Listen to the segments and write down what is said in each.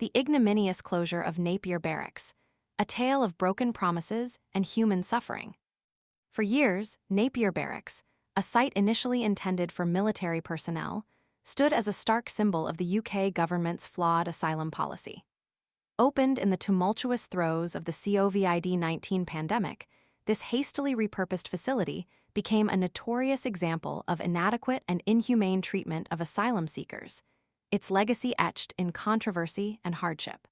The ignominious closure of Napier Barracks, a tale of broken promises and human suffering. For years, Napier Barracks, a site initially intended for military personnel, stood as a stark symbol of the UK government's flawed asylum policy. Opened in the tumultuous throes of the COVID-19 pandemic, this hastily repurposed facility became a notorious example of inadequate and inhumane treatment of asylum seekers, its legacy etched in controversy and hardship.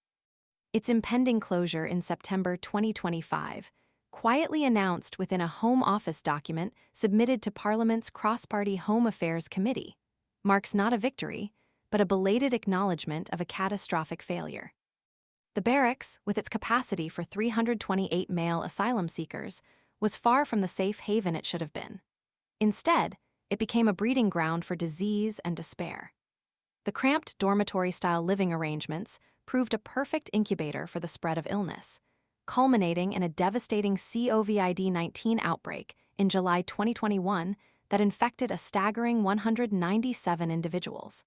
Its impending closure in September 2025, quietly announced within a Home Office document submitted to Parliament's Cross-Party Home Affairs Committee, marks not a victory, but a belated acknowledgement of a catastrophic failure. The barracks, with its capacity for 328 male asylum seekers, was far from the safe haven it should have been. Instead, it became a breeding ground for disease and despair. The cramped dormitory-style living arrangements proved a perfect incubator for the spread of illness, culminating in a devastating COVID-19 outbreak in July 2021 that infected a staggering 197 individuals.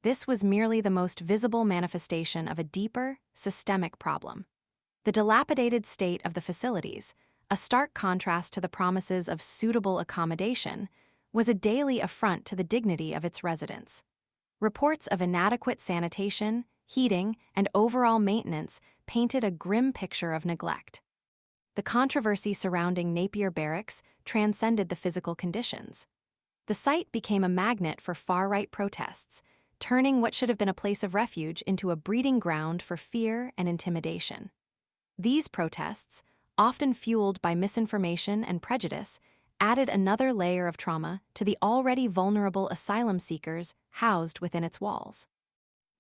This was merely the most visible manifestation of a deeper, systemic problem. The dilapidated state of the facilities, a stark contrast to the promises of suitable accommodation, was a daily affront to the dignity of its residents. Reports of inadequate sanitation, heating, and overall maintenance painted a grim picture of neglect. The controversy surrounding Napier Barracks transcended the physical conditions. The site became a magnet for far-right protests, turning what should have been a place of refuge into a breeding ground for fear and intimidation. These protests, often fueled by misinformation and prejudice, added another layer of trauma to the already vulnerable asylum seekers housed within its walls.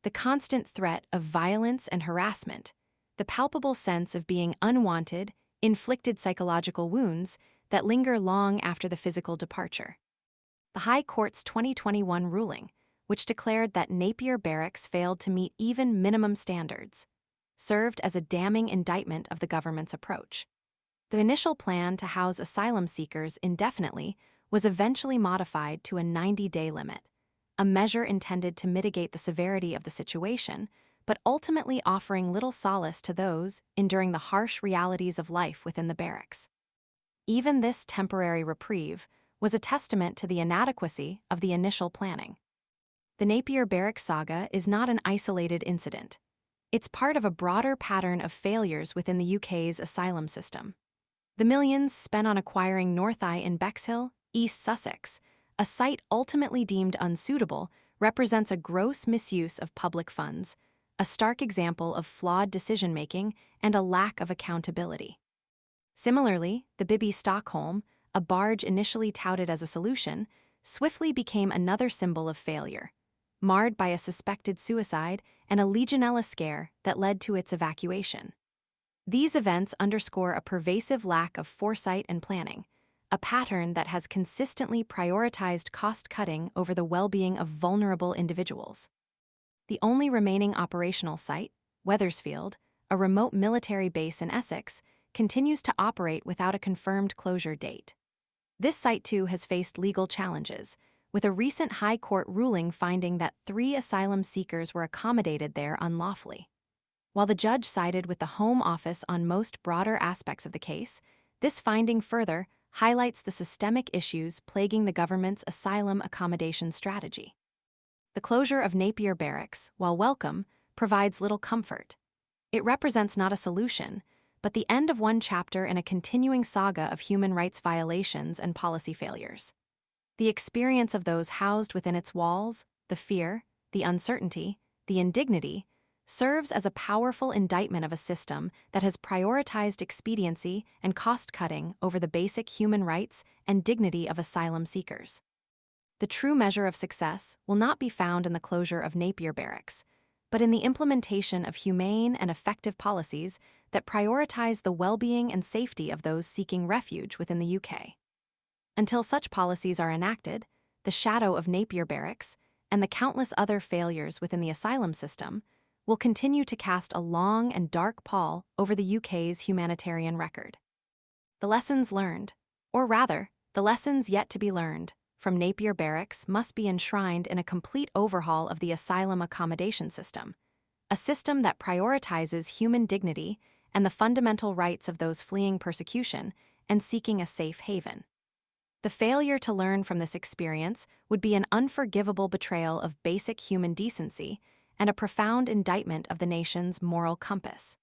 The constant threat of violence and harassment, the palpable sense of being unwanted, inflicted psychological wounds that linger long after the physical departure. The High Court's 2021 ruling, which declared that Napier Barracks failed to meet even minimum standards, served as a damning indictment of the government's approach. The initial plan to house asylum seekers indefinitely was eventually modified to a 90-day limit, a measure intended to mitigate the severity of the situation, but ultimately offering little solace to those enduring the harsh realities of life within the barracks. Even this temporary reprieve was a testament to the inadequacy of the initial planning. The Napier Barracks saga is not an isolated incident. It's part of a broader pattern of failures within the UK's asylum system. The millions spent on acquiring North Eye in Bexhill, East Sussex, a site ultimately deemed unsuitable, represents a gross misuse of public funds, a stark example of flawed decision-making and a lack of accountability. Similarly, the Bibi Stockholm, a barge initially touted as a solution, swiftly became another symbol of failure, marred by a suspected suicide and a Legionella scare that led to its evacuation. These events underscore a pervasive lack of foresight and planning, a pattern that has consistently prioritized cost-cutting over the well-being of vulnerable individuals. The only remaining operational site, Wethersfield, a remote military base in Essex, continues to operate without a confirmed closure date. This site, too, has faced legal challenges, with a recent High Court ruling finding that 3 asylum seekers were accommodated there unlawfully. While the judge sided with the Home Office on most broader aspects of the case, this finding further highlights the systemic issues plaguing the government's asylum accommodation strategy. The closure of Napier Barracks, while welcome, provides little comfort. It represents not a solution, but the end of one chapter in a continuing saga of human rights violations and policy failures. The experience of those housed within its walls, the fear, the uncertainty, the indignity, serves as a powerful indictment of a system that has prioritized expediency and cost-cutting over the basic human rights and dignity of asylum seekers. The true measure of success will not be found in the closure of Napier Barracks, but in the implementation of humane and effective policies that prioritize the well-being and safety of those seeking refuge within the UK. Until such policies are enacted, the shadow of Napier Barracks and the countless other failures within the asylum system will continue to cast a long and dark pall over the UK's humanitarian record. The lessons learned, or rather, the lessons yet to be learned, from Napier Barracks must be enshrined in a complete overhaul of the asylum accommodation system, a system that prioritizes human dignity and the fundamental rights of those fleeing persecution and seeking a safe haven. The failure to learn from this experience would be an unforgivable betrayal of basic human decency and a profound indictment of the nation's moral compass.